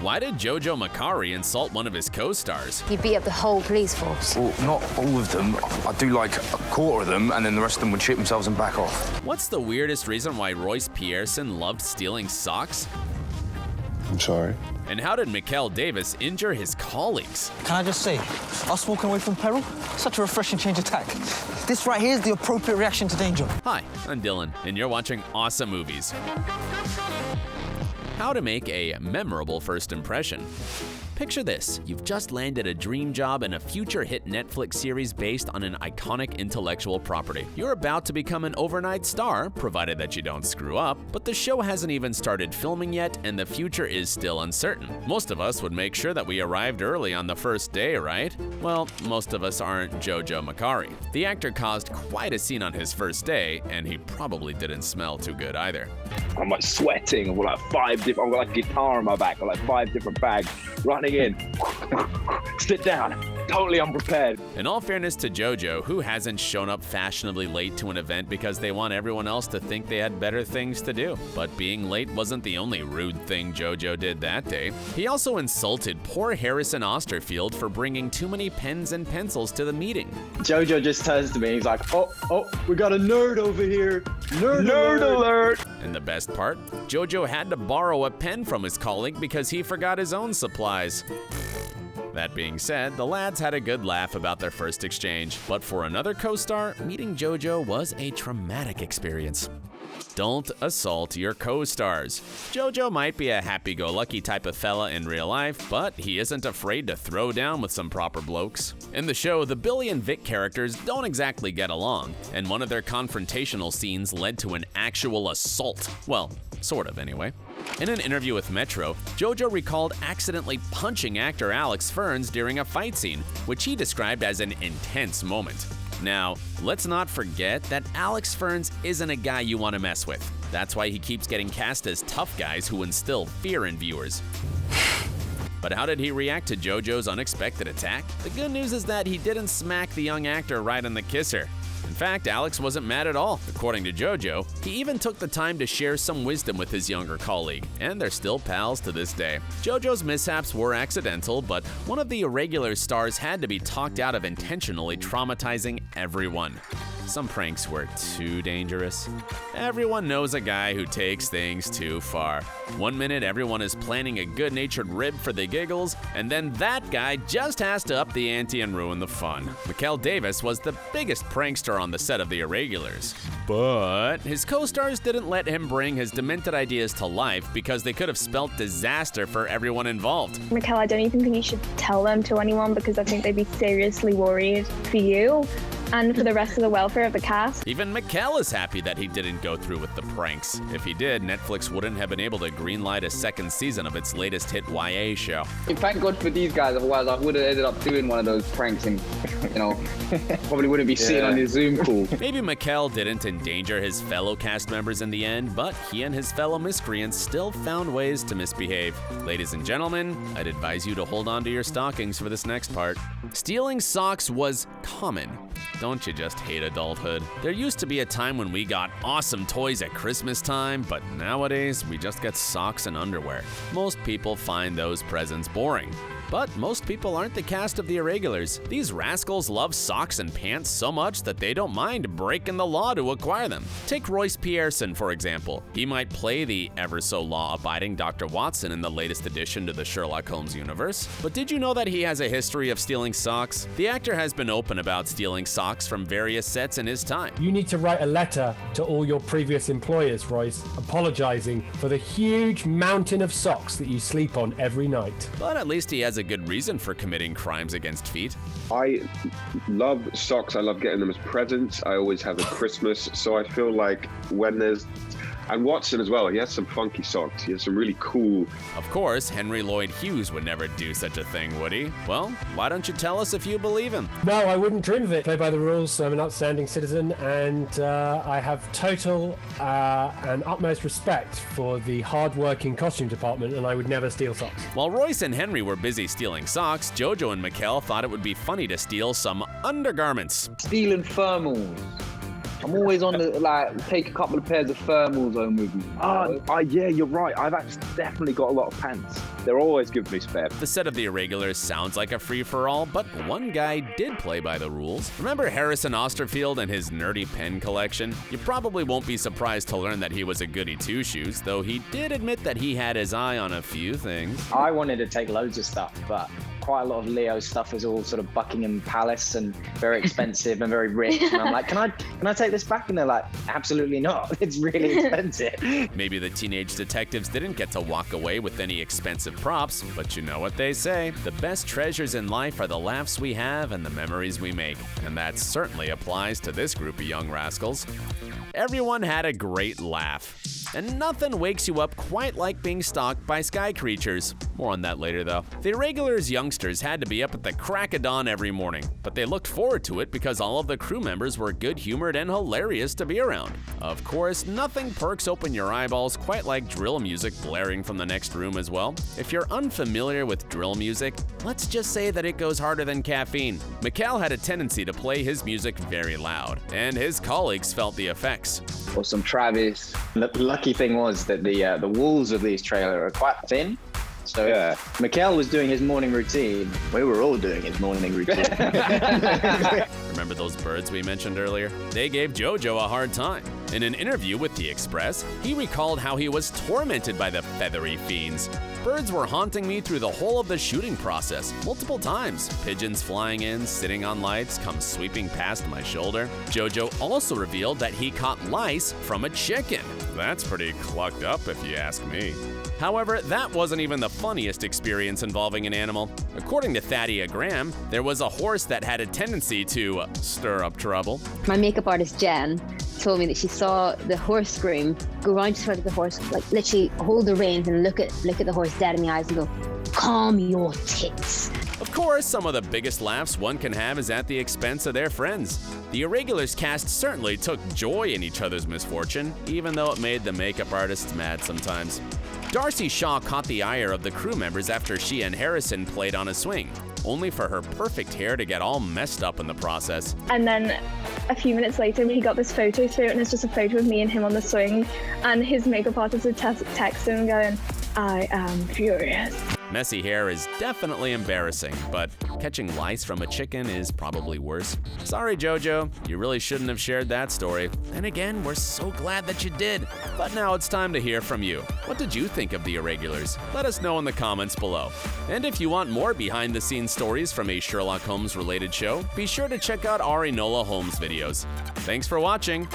Why did Jojo Macari insult one of his co-stars? He beat up the whole police force. Well, not all of them. I'd do like a quarter of them, and then the rest of them would shit themselves and back off. What's the weirdest reason why Royce Pearson loved stealing socks? I'm sorry. And how did Mikel Davis injure his colleagues? Can I just say, us walking away from peril, such a refreshing change of tack. This right here is the appropriate reaction to danger. Hi, I'm Dylan, and you're watching OSSA Movies. How to make a memorable first impression. Picture this, you've just landed a dream job in a future hit Netflix series based on an iconic intellectual property. You're about to become an overnight star, provided that you don't screw up, but the show hasn't even started filming yet and the future is still uncertain. Most of us would make sure that we arrived early on the first day, right? Well, most of us aren't Jojo Macari. The actor caused quite a scene on his first day, and he probably didn't smell too good either. I'm like sweating, I've got like 5 different, I've got like a guitar on my back, I've got like 5 different bags, running in, sit down, totally unprepared. In all fairness to Jojo, who hasn't shown up fashionably late to an event because they want everyone else to think they had better things to do? But being late wasn't the only rude thing Jojo did that day. He also insulted poor Harrison Osterfield for bringing too many pens and pencils to the meeting. Jojo just turns to me, he's like, oh, we got a nerd over here, nerd alert. And the best part, Jojo had to borrow a pen from his colleague because he forgot his own supplies. That being said, the lads had a good laugh about their first exchange, but for another co-star, meeting Jojo was a traumatic experience. Don't assault your co-stars. Jojo might be a happy-go-lucky type of fella in real life, but he isn't afraid to throw down with some proper blokes. In the show, the Billy and Vic characters don't exactly get along, and one of their confrontational scenes led to an actual assault. Well, sort of anyway. In an interview with Metro, Jojo recalled accidentally punching actor Alex Ferns during a fight scene, which he described as an intense moment. Now, let's not forget that Alex Ferns isn't a guy you want to mess with. That's why he keeps getting cast as tough guys who instill fear in viewers. But how did he react to Jojo's unexpected attack? The good news is that he didn't smack the young actor right in the kisser. In fact, Alex wasn't mad at all. According to Jojo, he even took the time to share some wisdom with his younger colleague, and they're still pals to this day. Jojo's mishaps were accidental, but one of the Irregulars stars had to be talked out of intentionally traumatizing everyone. Some pranks were too dangerous. Everyone knows a guy who takes things too far. One minute everyone is planning a good-natured rib for the giggles, and then that guy just has to up the ante and ruin the fun. Mikel Davis was the biggest prankster on the set of The Irregulars. But his co-stars didn't let him bring his demented ideas to life because they could have spelt disaster for everyone involved. Mikel, I don't even think you should tell them to anyone because I think they'd be seriously worried for you and for the rest of the welfare of the cast. Even Mikel is happy that he didn't go through with the pranks. If he did, Netflix wouldn't have been able to greenlight a second season of its latest hit YA show. Thank God for these guys, otherwise I would have ended up doing one of those pranks and, probably wouldn't be sitting on your Zoom call. Maybe Mikel didn't endanger his fellow cast members in the end, but he and his fellow miscreants still found ways to misbehave. Ladies and gentlemen, I'd advise you to hold on to your stockings for this next part. Stealing socks was common. Don't you just hate adulthood? There used to be a time when we got awesome toys at Christmas time, but nowadays we just get socks and underwear. Most people find those presents boring. But most people aren't the cast of The Irregulars. These rascals love socks and pants so much that they don't mind breaking the law to acquire them. Take Royce Pearson, for example. He might play the ever-so-law-abiding Dr. Watson in the latest addition to the Sherlock Holmes universe. But did you know that he has a history of stealing socks? The actor has been open about stealing socks from various sets in his time. You need to write a letter to all your previous employers, Royce, apologizing for the huge mountain of socks that you sleep on every night. But at least he has a good reason for committing crimes against feet. I love socks. I love getting them as presents. I always have at Christmas. So I feel like when there's... And Watson as well, he has some funky socks. He has some really cool... Of course, Henry Lloyd Hughes would never do such a thing, would he? Well, why don't you tell us if you believe him? No, I wouldn't dream of it. Play by the rules, I'm an outstanding citizen, and I have total and utmost respect for the hard-working costume department, and I would never steal socks. While Royce and Henry were busy stealing socks, Jojo and Mikel thought it would be funny to steal some undergarments. Stealing thermals. I'm always on the, like, take a couple of pairs of thermals home with me. Yeah, you're right. I've actually definitely got a lot of pants. They're always giving me spare. The set of the Irregulars sounds like a free-for-all, but one guy did play by the rules. Remember Harrison Osterfield and his nerdy pen collection? You probably won't be surprised to learn that he was a goody two-shoes, though he did admit that he had his eye on a few things. I wanted to take loads of stuff, but quite a lot of Leo's stuff is all sort of Buckingham Palace and very expensive and very rich. And I'm like, can I take this back? And they're like, absolutely not. It's really expensive. Maybe the teenage detectives didn't get to walk away with any expensive props, but you know what they say. The best treasures in life are the laughs we have and the memories we make. And that certainly applies to this group of young rascals. Everyone had a great laugh. And nothing wakes you up quite like being stalked by sky creatures. More on that later, though. The Irregulars youngsters had to be up at the crack of dawn every morning, but they looked forward to it because all of the crew members were good-humored and hilarious to be around. Of course, nothing perks open your eyeballs quite like drill music blaring from the next room as well. If you're unfamiliar with drill music, let's just say that it goes harder than caffeine. Mikhail had a tendency to play his music very loud, and his colleagues felt the effects. Or some Travis. The lucky thing was that the walls of these trailers are quite thin. So if Mikhail was doing his morning routine, we were all doing his morning routine. Remember those birds we mentioned earlier? They gave JoJo a hard time. In an interview with The Express, he recalled how he was tormented by the feathery fiends. Birds were haunting me through the whole of the shooting process, multiple times. Pigeons flying in, sitting on lights, come sweeping past my shoulder. JoJo also revealed that he caught lice from a chicken. That's pretty clucked up if you ask me. However, that wasn't even the funniest experience involving an animal. According to Thaddeus Graham, there was a horse that had a tendency to stir up trouble. My makeup artist, Jen, told me that she saw the horse groom go around to the front of the horse, like literally hold the reins and look at the horse dead in the eyes and go, "Calm your tits." Of course, some of the biggest laughs one can have is at the expense of their friends. The Irregulars cast certainly took joy in each other's misfortune, even though it made the makeup artists mad sometimes. Darcy Shaw caught the ire of the crew members after she and Harrison played on a swing, only for her perfect hair to get all messed up in the process. And then a few minutes later, he got this photo through, and it's just a photo of me and him on the swing. And his makeup artist would text him going, "I am furious." Messy hair is definitely embarrassing, but catching lice from a chicken is probably worse. Sorry, JoJo, you really shouldn't have shared that story. And again, we're so glad that you did. But now it's time to hear from you. What did you think of the Irregulars? Let us know in the comments below. And if you want more behind-the-scenes stories from a Sherlock Holmes-related show, be sure to check out our Enola Holmes videos. Thanks for watching.